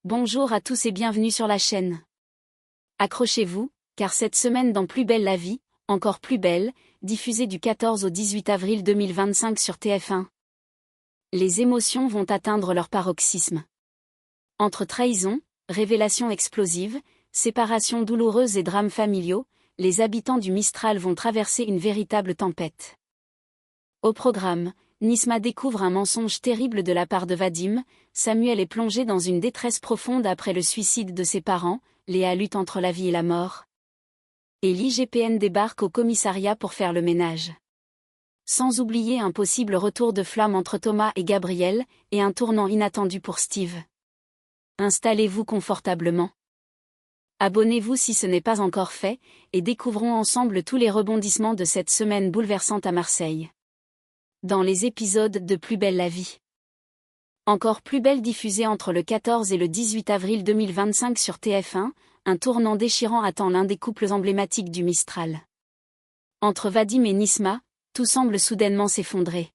Bonjour à tous et bienvenue sur la chaîne. Accrochez-vous, car cette semaine dans Plus belle la vie, encore plus belle, diffusée du 14 au 18 avril 2025 sur TF1. Les émotions vont atteindre leur paroxysme. Entre trahison, révélations explosives, séparations douloureuses et drames familiaux, les habitants du Mistral vont traverser une véritable tempête. Au programme, Nisma découvre un mensonge terrible de la part de Vadim, Samuel est plongé dans une détresse profonde après le suicide de ses parents, Léa lutte entre la vie et la mort. Et l'IGPN débarque au commissariat pour faire le ménage. Sans oublier un possible retour de flamme entre Thomas et Gabriel, et un tournant inattendu pour Steve. Installez-vous confortablement. Abonnez-vous si ce n'est pas encore fait, et découvrons ensemble tous les rebondissements de cette semaine bouleversante à Marseille. Dans les épisodes de Plus belle la vie. Encore plus belle diffusée entre le 14 et le 18 avril 2025 sur TF1, un tournant déchirant attend l'un des couples emblématiques du Mistral. Entre Vadim et Nisma, tout semble soudainement s'effondrer.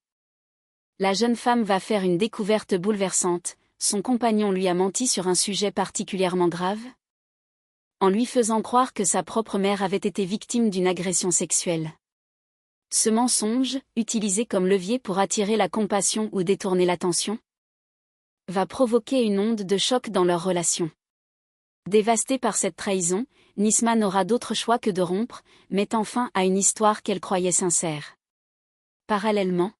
La jeune femme va faire une découverte bouleversante, son compagnon lui a menti sur un sujet particulièrement grave. En lui faisant croire que sa propre mère avait été victime d'une agression sexuelle. Ce mensonge, utilisé comme levier pour attirer la compassion ou détourner l'attention, va provoquer une onde de choc dans leur relation. Dévastée par cette trahison, Nisma n'aura d'autre choix que de rompre, mettant fin à une histoire qu'elle croyait sincère. Parallèlement,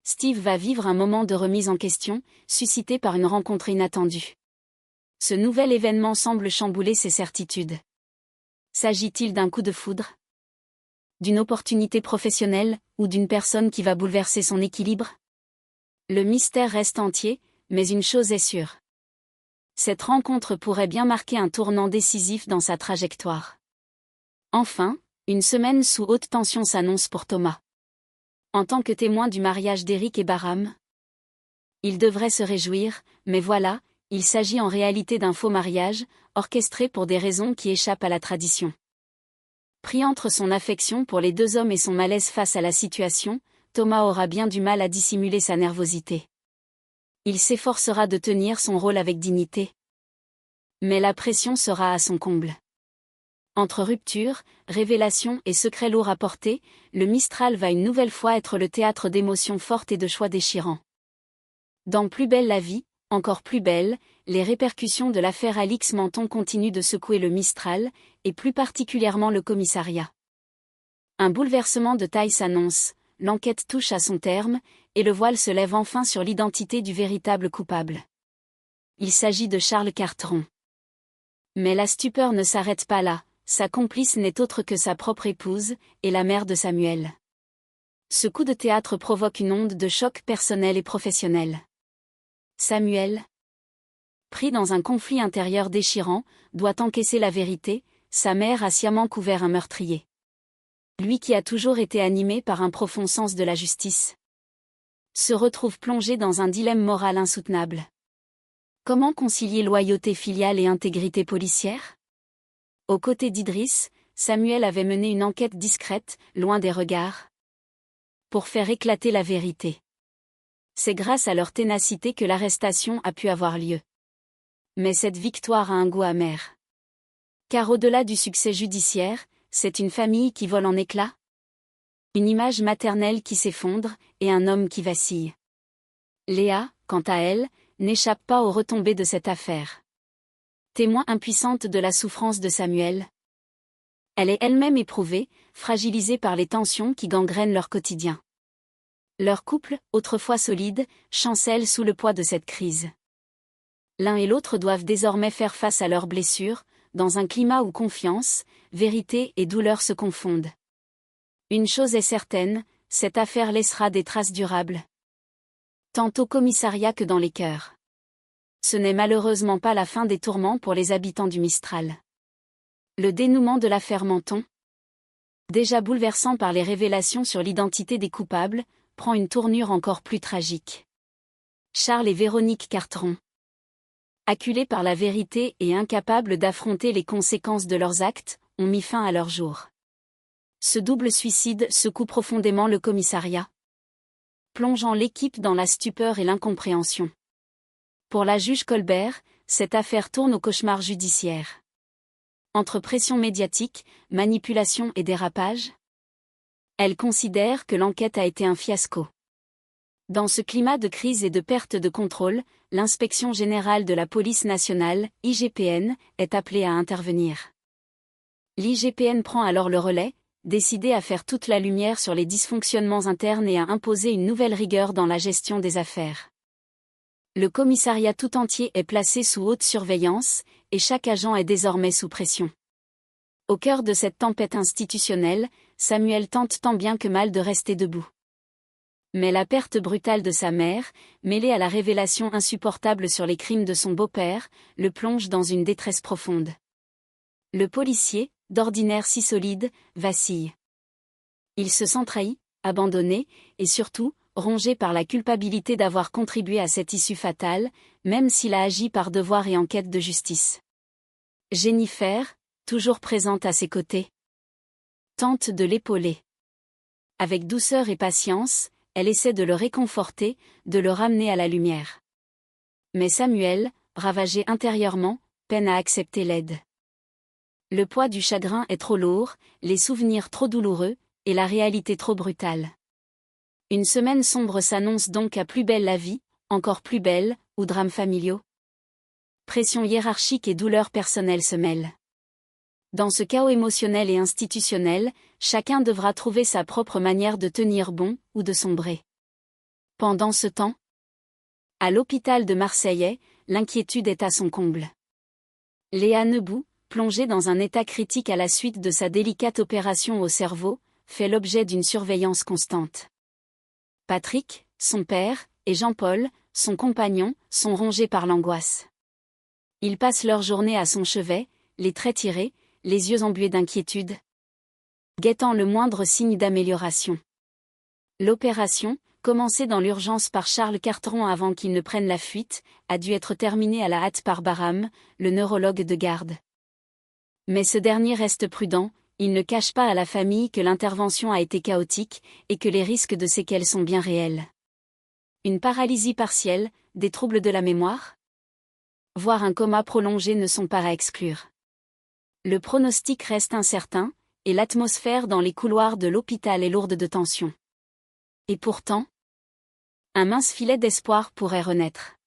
Steve va vivre un moment de remise en question, suscité par une rencontre inattendue. Ce nouvel événement semble chambouler ses certitudes. S'agit-il d'un coup de foudre ? D'une opportunité professionnelle, ou d'une personne qui va bouleverser son équilibre? Le mystère reste entier, mais une chose est sûre. Cette rencontre pourrait bien marquer un tournant décisif dans sa trajectoire. Enfin, une semaine sous haute tension s'annonce pour Thomas. En tant que témoin du mariage d'Éric et Bahram, il devrait se réjouir, mais voilà, il s'agit en réalité d'un faux mariage, orchestré pour des raisons qui échappent à la tradition. Pris entre son affection pour les deux hommes et son malaise face à la situation, Thomas aura bien du mal à dissimuler sa nervosité. Il s'efforcera de tenir son rôle avec dignité. Mais la pression sera à son comble. Entre rupture, révélation et secrets lourds à porter, le Mistral va une nouvelle fois être le théâtre d'émotions fortes et de choix déchirants. Dans Plus belle la vie, encore plus belle, les répercussions de l'affaire Alix Menton continuent de secouer le Mistral, et plus particulièrement le commissariat. Un bouleversement de taille s'annonce, l'enquête touche à son terme, et le voile se lève enfin sur l'identité du véritable coupable. Il s'agit de Charles Carteron. Mais la stupeur ne s'arrête pas là, sa complice n'est autre que sa propre épouse, et la mère de Samuel. Ce coup de théâtre provoque une onde de choc personnel et professionnel. Samuel, pris dans un conflit intérieur déchirant, doit encaisser la vérité, sa mère a sciemment couvert un meurtrier. Lui qui a toujours été animé par un profond sens de la justice, se retrouve plongé dans un dilemme moral insoutenable. Comment concilier loyauté filiale et intégrité policière ? Aux côtés d'Idriss, Samuel avait mené une enquête discrète, loin des regards, pour faire éclater la vérité. C'est grâce à leur ténacité que l'arrestation a pu avoir lieu. Mais cette victoire a un goût amer. Car au-delà du succès judiciaire, c'est une famille qui vole en éclats. Une image maternelle qui s'effondre, et un homme qui vacille. Léa, quant à elle, n'échappe pas aux retombées de cette affaire. Témoin impuissante de la souffrance de Samuel, elle est elle-même éprouvée, fragilisée par les tensions qui gangrènent leur quotidien. Leur couple, autrefois solide, chancelle sous le poids de cette crise. L'un et l'autre doivent désormais faire face à leurs blessures, dans un climat où confiance, vérité et douleur se confondent. Une chose est certaine, cette affaire laissera des traces durables. Tant au commissariat que dans les cœurs. Ce n'est malheureusement pas la fin des tourments pour les habitants du Mistral. Le dénouement de l'affaire Menton, déjà bouleversant par les révélations sur l'identité des coupables, prend une tournure encore plus tragique. Charles et Véronique Carteron, acculés par la vérité et incapables d'affronter les conséquences de leurs actes, ont mis fin à leur jour. Ce double suicide secoue profondément le commissariat, plongeant l'équipe dans la stupeur et l'incompréhension. Pour la juge Colbert, cette affaire tourne au cauchemar judiciaire. Entre pression médiatique, manipulation et dérapage, elle considère que l'enquête a été un fiasco. Dans ce climat de crise et de perte de contrôle, l'Inspection générale de la police nationale, IGPN, est appelée à intervenir. L'IGPN prend alors le relais, décidée à faire toute la lumière sur les dysfonctionnements internes et à imposer une nouvelle rigueur dans la gestion des affaires. Le commissariat tout entier est placé sous haute surveillance, et chaque agent est désormais sous pression. Au cœur de cette tempête institutionnelle, Samuel tente tant bien que mal de rester debout. Mais la perte brutale de sa mère, mêlée à la révélation insupportable sur les crimes de son beau-père, le plonge dans une détresse profonde. Le policier, d'ordinaire si solide, vacille. Il se sent trahi, abandonné, et surtout, rongé par la culpabilité d'avoir contribué à cette issue fatale, même s'il a agi par devoir et en quête de justice. Jennifer, toujours présente à ses côtés, tente de l'épauler. Avec douceur et patience, elle essaie de le réconforter, de le ramener à la lumière. Mais Samuel, ravagé intérieurement, peine à accepter l'aide. Le poids du chagrin est trop lourd, les souvenirs trop douloureux, et la réalité trop brutale. Une semaine sombre s'annonce donc à Plus belle la vie, Encore plus belle, ou drames familiaux. Pression hiérarchique et douleur personnelle se mêlent. Dans ce chaos émotionnel et institutionnel, chacun devra trouver sa propre manière de tenir bon, ou de sombrer. Pendant ce temps, à l'hôpital de Marseille, l'inquiétude est à son comble. Léa Nebou, plongée dans un état critique à la suite de sa délicate opération au cerveau, fait l'objet d'une surveillance constante. Patrick, son père, et Jean-Paul, son compagnon, sont rongés par l'angoisse. Ils passent leur journée à son chevet, les traits tirés, les yeux embués d'inquiétude, guettant le moindre signe d'amélioration. L'opération, commencée dans l'urgence par Charles Carteron avant qu'il ne prenne la fuite, a dû être terminée à la hâte par Barham, le neurologue de garde. Mais ce dernier reste prudent, il ne cache pas à la famille que l'intervention a été chaotique, et que les risques de séquelles sont bien réels. Une paralysie partielle, des troubles de la mémoire, voire un coma prolongé ne sont pas à exclure. Le pronostic reste incertain, et l'atmosphère dans les couloirs de l'hôpital est lourde de tension. Et pourtant, un mince filet d'espoir pourrait renaître.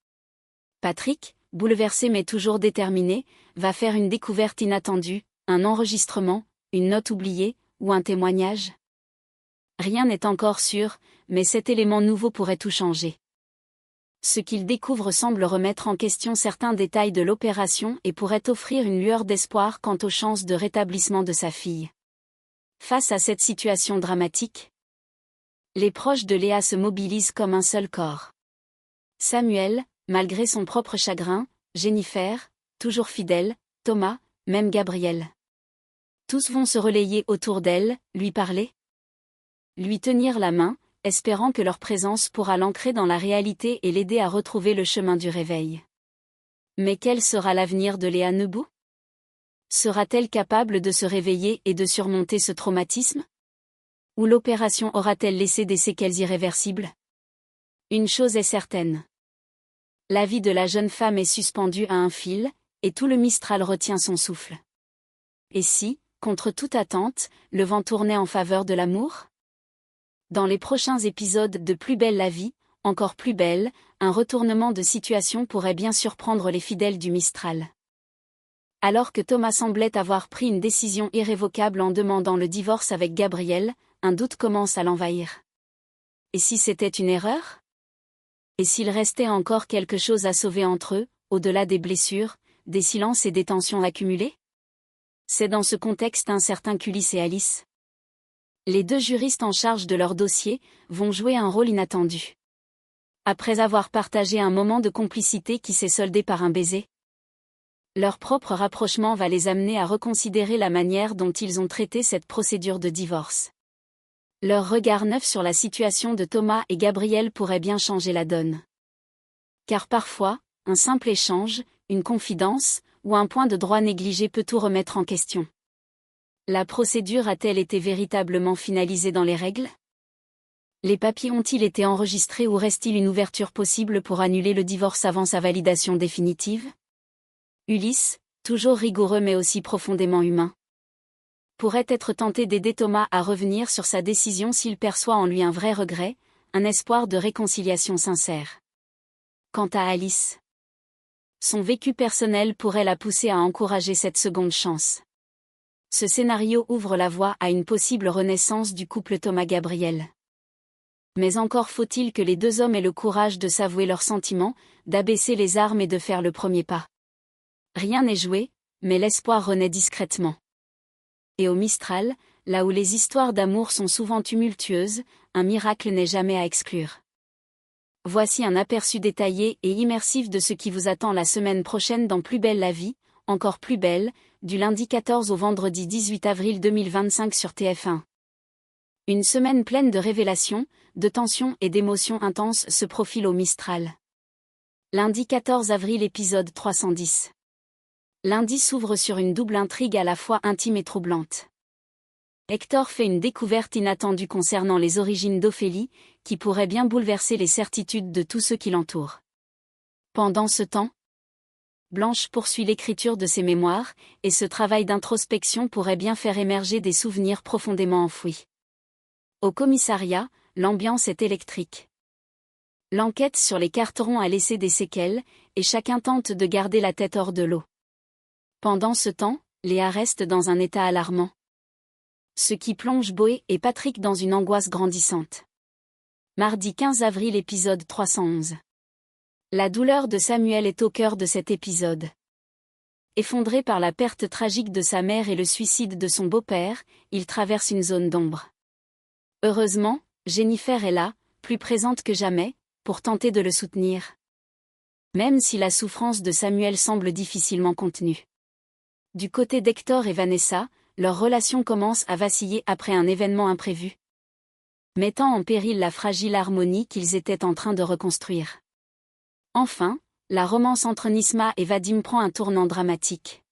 Patrick, bouleversé mais toujours déterminé, va faire une découverte inattendue, un enregistrement, une note oubliée, ou un témoignage. Rien n'est encore sûr, mais cet élément nouveau pourrait tout changer. Ce qu'il découvre semble remettre en question certains détails de l'opération et pourrait offrir une lueur d'espoir quant aux chances de rétablissement de sa fille. Face à cette situation dramatique, les proches de Léa se mobilisent comme un seul corps. Samuel, malgré son propre chagrin, Jennifer, toujours fidèle, Thomas, même Gabriel. Tous vont se relayer autour d'elle, lui parler, lui tenir la main, espérant que leur présence pourra l'ancrer dans la réalité et l'aider à retrouver le chemin du réveil. Mais quel sera l'avenir de Léa Nebou? Sera-t-elle capable de se réveiller et de surmonter ce traumatisme? Ou l'opération aura-t-elle laissé des séquelles irréversibles? Une chose est certaine. La vie de la jeune femme est suspendue à un fil, et tout le Mistral retient son souffle. Et si, contre toute attente, le vent tournait en faveur de l'amour? Dans les prochains épisodes de Plus belle la vie, Encore plus belle, un retournement de situation pourrait bien surprendre les fidèles du Mistral. Alors que Thomas semblait avoir pris une décision irrévocable en demandant le divorce avec Gabriel, un doute commence à l'envahir. Et si c'était une erreur? Et s'il restait encore quelque chose à sauver entre eux, au-delà des blessures, des silences et des tensions accumulées? C'est dans ce contexte incertain qu'Ulysse et Alice, les deux juristes en charge de leur dossier, vont jouer un rôle inattendu. Après avoir partagé un moment de complicité qui s'est soldé par un baiser, leur propre rapprochement va les amener à reconsidérer la manière dont ils ont traité cette procédure de divorce. Leur regard neuf sur la situation de Thomas et Gabriel pourrait bien changer la donne. Car parfois, un simple échange, une confidence, ou un point de droit négligé peut tout remettre en question. La procédure a-t-elle été véritablement finalisée dans les règles? Les papiers ont-ils été enregistrés ou reste-t-il une ouverture possible pour annuler le divorce avant sa validation définitive? Ulysse, toujours rigoureux mais aussi profondément humain, pourrait être tenté d'aider Thomas à revenir sur sa décision s'il perçoit en lui un vrai regret, un espoir de réconciliation sincère. Quant à Alice, son vécu personnel pourrait la pousser à encourager cette seconde chance. Ce scénario ouvre la voie à une possible renaissance du couple Thomas-Gabrielle. Mais encore faut-il que les deux hommes aient le courage de s'avouer leurs sentiments, d'abaisser les armes et de faire le premier pas. Rien n'est joué, mais l'espoir renaît discrètement. Et au Mistral, là où les histoires d'amour sont souvent tumultueuses, un miracle n'est jamais à exclure. Voici un aperçu détaillé et immersif de ce qui vous attend la semaine prochaine dans Plus belle la vie, encore plus belle, du lundi 14 au vendredi 18 avril 2025 sur TF1. Une semaine pleine de révélations, de tensions et d'émotions intenses se profile au Mistral. Lundi 14 avril épisode 310. Lundi s'ouvre sur une double intrigue à la fois intime et troublante. Hector fait une découverte inattendue concernant les origines d'Ophélie, qui pourrait bien bouleverser les certitudes de tous ceux qui l'entourent. Pendant ce temps, Blanche poursuit l'écriture de ses mémoires, et ce travail d'introspection pourrait bien faire émerger des souvenirs profondément enfouis. Au commissariat, l'ambiance est électrique. L'enquête sur les Carteron a laissé des séquelles, et chacun tente de garder la tête hors de l'eau. Pendant ce temps, Léa reste dans un état alarmant, ce qui plonge Boé et Patrick dans une angoisse grandissante. Mardi 15 avril épisode 311. La douleur de Samuel est au cœur de cet épisode. Effondré par la perte tragique de sa mère et le suicide de son beau-père, il traverse une zone d'ombre. Heureusement, Jennifer est là, plus présente que jamais, pour tenter de le soutenir. Même si la souffrance de Samuel semble difficilement contenue. Du côté d'Hector et Vanessa, leur relation commence à vaciller après un événement imprévu, mettant en péril la fragile harmonie qu'ils étaient en train de reconstruire. Enfin, la romance entre Nisma et Vadim prend un tournant dramatique.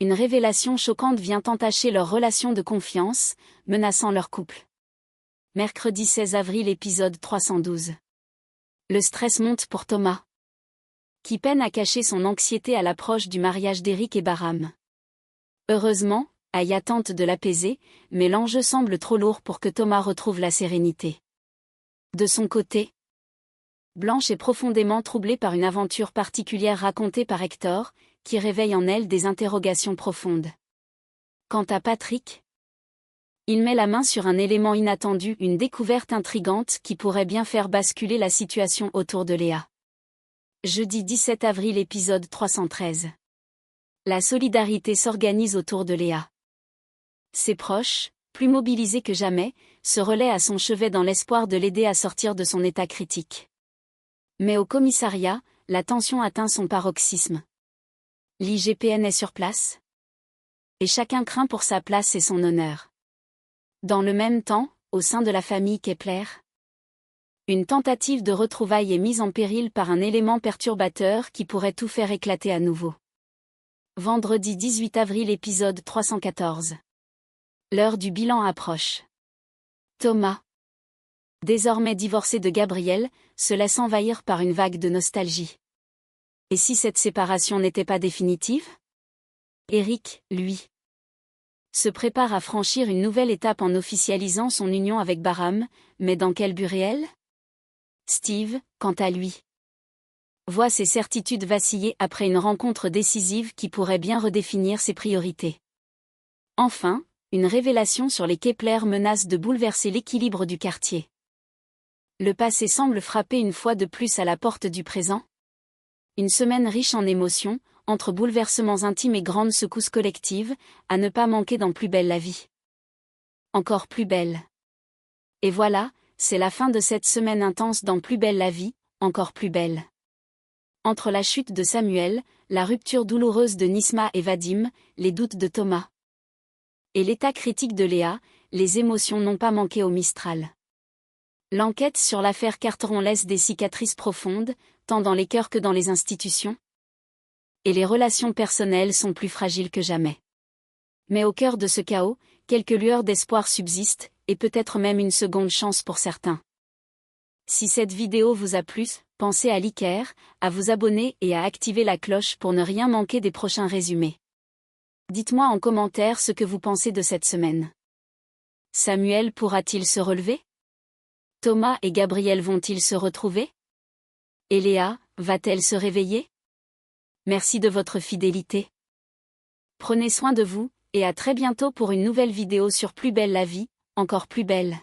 Une révélation choquante vient entacher leur relation de confiance, menaçant leur couple. Mercredi 16 avril épisode 312. Le stress monte pour Thomas, qui peine à cacher son anxiété à l'approche du mariage d'Éric et Bahram. Heureusement, Aya tente de l'apaiser, mais l'enjeu semble trop lourd pour que Thomas retrouve la sérénité. De son côté, Blanche est profondément troublée par une aventure particulière racontée par Hector, qui réveille en elle des interrogations profondes. Quant à Patrick, il met la main sur un élément inattendu, une découverte intrigante qui pourrait bien faire basculer la situation autour de Léa. Jeudi 17 avril épisode 313. La solidarité s'organise autour de Léa. Ses proches, plus mobilisés que jamais, se relaient à son chevet dans l'espoir de l'aider à sortir de son état critique. Mais au commissariat, la tension atteint son paroxysme. L'IGPN est sur place, et chacun craint pour sa place et son honneur. Dans le même temps, au sein de la famille Kepler, une tentative de retrouvailles est mise en péril par un élément perturbateur qui pourrait tout faire éclater à nouveau. Vendredi 18 avril épisode 314. L'heure du bilan approche. Thomas, désormais divorcé de Gabrielle, se laisse envahir par une vague de nostalgie. Et si cette séparation n'était pas définitive ? Éric, lui, se prépare à franchir une nouvelle étape en officialisant son union avec Bahram, mais dans quel but réel ? Steve, quant à lui, voit ses certitudes vaciller après une rencontre décisive qui pourrait bien redéfinir ses priorités. Enfin, une révélation sur les Kepler menace de bouleverser l'équilibre du quartier. Le passé semble frapper une fois de plus à la porte du présent. Une semaine riche en émotions, entre bouleversements intimes et grandes secousses collectives, à ne pas manquer dans Plus belle la vie. Encore plus belle. Et voilà, c'est la fin de cette semaine intense dans Plus belle la vie, encore plus belle. Entre la chute de Samuel, la rupture douloureuse de Nisma et Vadim, les doutes de Thomas et l'état critique de Léa, les émotions n'ont pas manqué au Mistral. L'enquête sur l'affaire Carteron laisse des cicatrices profondes, tant dans les cœurs que dans les institutions. Et les relations personnelles sont plus fragiles que jamais. Mais au cœur de ce chaos, quelques lueurs d'espoir subsistent, et peut-être même une seconde chance pour certains. Si cette vidéo vous a plu, pensez à liker, à vous abonner et à activer la cloche pour ne rien manquer des prochains résumés. Dites-moi en commentaire ce que vous pensez de cette semaine. Samuel pourra-t-il se relever? Thomas et Gabriel vont-ils se retrouver? Et Léa, va-t-elle se réveiller? Merci de votre fidélité. Prenez soin de vous, et à très bientôt pour une nouvelle vidéo sur Plus belle la vie, encore plus belle.